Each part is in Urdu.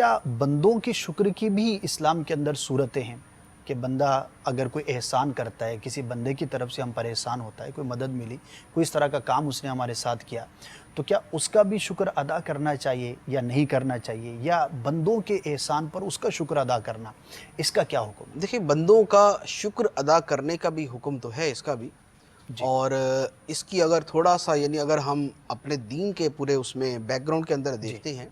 کیا بندوں کے شکر کی بھی اسلام کے اندر صورتیں ہیں کہ بندہ اگر کوئی احسان کرتا ہے، کسی بندے کی طرف سے ہم پر احسان ہوتا ہے، کوئی مدد ملی، کوئی اس طرح کا کام اس نے ہمارے ساتھ کیا، تو کیا اس کا بھی شکر ادا کرنا چاہیے یا نہیں کرنا چاہیے، یا بندوں کے احسان پر اس کا شکر ادا کرنا، اس کا کیا حکم؟ دیکھیں، بندوں کا شکر ادا کرنے کا بھی حکم تو ہے اس کا بھی، جی اور اس کی اگر تھوڑا سا اگر ہم اپنے دین کے پورے اس میں بیک گراؤنڈ کے اندر دیکھتے ہیں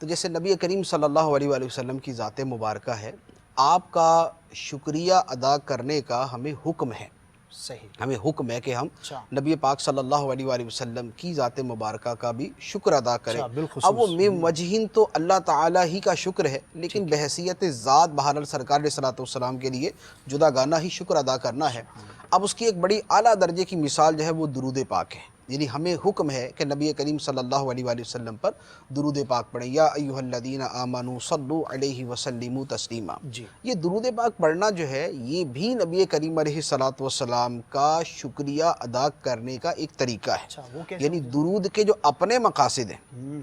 تو جیسے نبی کریم صلی اللہ علیہ وآلہ وسلم کی ذات مبارکہ ہے، آپ کا شکریہ ادا کرنے کا ہمیں حکم ہے. صحیح. ہمیں حکم ہے کہ ہم اچھا نبی پاک صلی اللہ علیہ وآلہ وسلم کی ذات مبارکہ کا بھی شکر ادا کریں. اچھا اب بالخصوص وہ من وجہین تو اللہ تعالیٰ ہی کا شکر ہے، لیکن ٹھیک ہے. بحیثیت ذات بہرحال سرکار علیہ السلام کے لیے جدا گانہ ہی شکر ادا کرنا ہے. اب اس کی ایک بڑی اعلیٰ درجے کی مثال جو ہے وہ درود پاک ہے. یعنی ہمیں حکم ہے کہ نبی کریم صلی اللہ علیہ وآلہ وسلم پر درود پاک پڑھیں. یا ایھا الذین آمنوا صلوا علیہ وسلموا تسلیما. جی یہ درود پاک پڑھنا جو ہے یہ بھی نبی کریم علیہ السلام کا شکریہ ادا کرنے کا ایک طریقہ ہے. اچھا وہ کیسے؟ یعنی درود کے جو اپنے مقاصد ہیں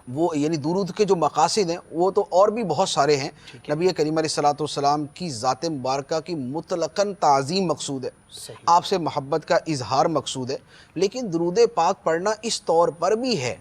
وہ درود کے جو مقاصد ہیں وہ تو اور بھی بہت سارے ہیں. نبی کریم علیہ السلام کی ذات مبارکہ کی مطلقاً تعظیم مقصود ہے، صحیح. آپ سے محبت کا اظہار مقصود ہے. لیکن درود پاک پڑھنا اس طور پر بھی ہے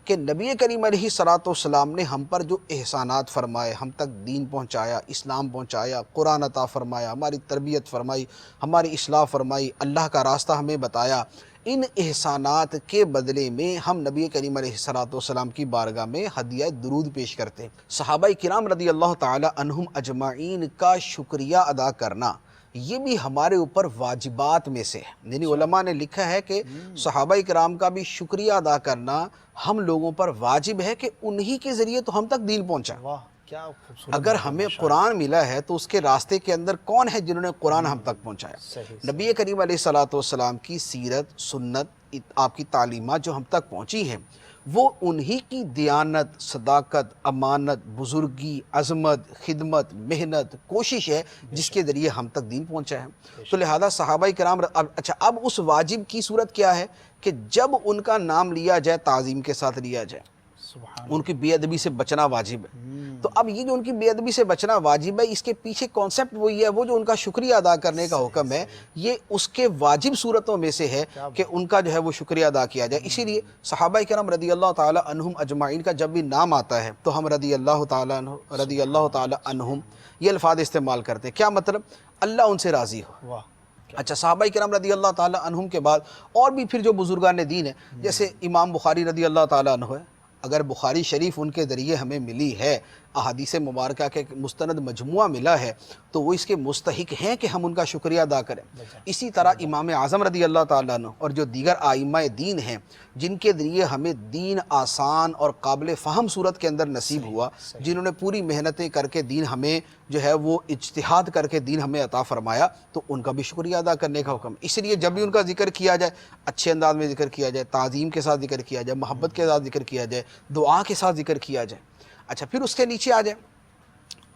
کہ نبی کریم علیہ السلام نے ہم پر جو احسانات فرمائے، ہم تک دین پہنچایا، اسلام پہنچایا، قرآن عطا فرمایا، ہماری تربیت فرمائی، ہماری اصلاح فرمائی، اللہ کا راستہ ہمیں بتایا، ان احسانات کے بدلے میں ہم نبی کریم علیہ السلام کی بارگاہ میں ہدیہ درود پیش کرتے ہیں. صحابہ کرام رضی اللہ تعالی عنہم اجمعین کا شکریہ ادا کرنا یہ بھی ہمارے اوپر واجبات میں سے ہے. یعنی علماء نے لکھا ہے کہ صحابہ کرام کا بھی شکریہ ادا کرنا ہم لوگوں پر واجب ہے کہ انہی کے ذریعے تو ہم تک دین پہنچا. واہ کیا خوبصورت. اگر ہمیں قرآن ملا ہے تو اس کے راستے کے اندر کون ہے جنہوں نے قرآن ہم تک پہنچایا؟ صحیح. نبی کریم علیہ السلام کی سیرت، سنت، آپ کی تعلیمات جو ہم تک پہنچی ہیں وہ انہی کی دیانت، صداقت، امانت، بزرگی، عظمت، خدمت، محنت، کوشش ہے جس کے ذریعے ہم تک دین پہنچا ہے. تو لہذا صحابہ کرام اب اس واجب کی صورت کیا ہے کہ جب ان کا نام لیا جائے تعظیم کے ساتھ لیا جائے، سبحان. ان کی بے ادبی سے بچنا واجب ہے. تو اب یہ جو ان کی بے ادبی سے بچنا واجب ہے، اس کے پیچھے کانسیپٹ وہی ہے، وہ جو ان کا شکریہ ادا کرنے کا حکم ہے یہ اس کے واجب صورتوں میں سے ہے کہ ان کا جو ہے وہ شکریہ ادا کیا جائے. اسی لیے صحابہ کرام رضی اللہ تعالی عنہم اجمعین کا جب بھی نام آتا ہے تو ہم رضی اللہ تعالی عنہم یہ الفاظ استعمال کرتے ہیں. کیا مطلب؟ اللہ ان سے راضی ہو. واہ. اچھا، صحابہ کرام رضی اللہ تعالی عنہم کے بعد اور بھی پھر جو بزرگان دین ہیں، جیسے امام بخاری رضی اللہ تعالی عنہ ہے. اگر بخاری شریف ان کے ذریعے ہمیں ملی ہے، احادیث مبارکہ کے مستند مجموعہ ملا ہے، تو وہ اس کے مستحق ہیں کہ ہم ان کا شکریہ ادا کریں. اسی طرح امام اعظم رضی اللہ تعالیٰ عنہ اور جو دیگر ائمہ دین ہیں جن کے ذریعے ہمیں دین آسان اور قابل فہم صورت کے اندر نصیب ہوا، جنہوں نے پوری محنتیں کر کے دین ہمیں جو ہے وہ اجتہاد کر کے دین ہمیں عطا فرمایا، تو ان کا بھی شکریہ ادا کرنے کا حکم. اس لیے جب بھی ان کا ذکر کیا جائے اچھے انداز میں ذکر کیا جائے، تعظیم کے ساتھ ذکر کیا جائے، محبت کے ساتھ ذکر کیا جائے، دعا کے ساتھ ذکر کیا جائے. اچھا، پھر اس کے نیچے آ جائیں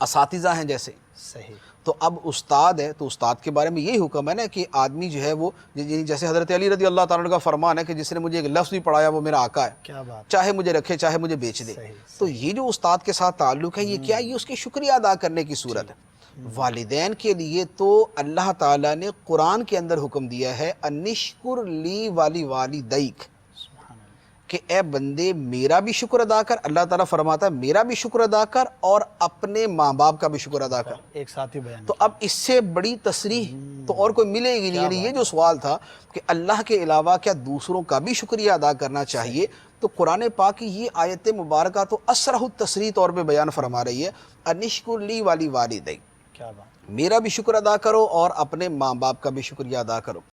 اساتذہ ہیں جیسے. صحیح. تو اب استاد ہے تو استاد کے بارے میں یہی حکم ہے نا کہ آدمی جو ہے وہ جیسے حضرت علی رضی اللہ تعالیٰ عنہ کا فرمان ہے کہ جس نے مجھے ایک لفظ بھی پڑھایا وہ میرا آقا ہے، کیا بات. چاہے مجھے رکھے چاہے مجھے بیچ دے. تو یہ جو استاد کے ساتھ تعلق ہے یہ کیا؟ یہ اس کے شکریہ ادا کرنے کی صورت ہے. والدین کے لیے تو اللہ تعالیٰ نے قرآن کے اندر حکم دیا ہے انشکر لی والی والدیک، کہ اے بندے میرا بھی شکر ادا کر. اللہ تعالیٰ فرماتا ہے میرا بھی شکر ادا کر اور اپنے ماں باپ کا بھی شکر ادا کر. ایک ساتھ ہی بیان. تو اب اس سے بڑی تصریح تو اور کوئی ملے گی نہیں. یعنی یہ جو سوال تھا کہ اللہ کے علاوہ کیا دوسروں کا بھی شکریہ ادا کرنا چاہیے، تو قرآن پاک کی یہ آیت مبارکہ تو اصرح التصریح طور پہ بیان فرما رہی ہے انشکر لی والی والدیک، کیا بات. میرا بھی شکر ادا کرو اور اپنے ماں باپ کا بھی شکریہ ادا کرو.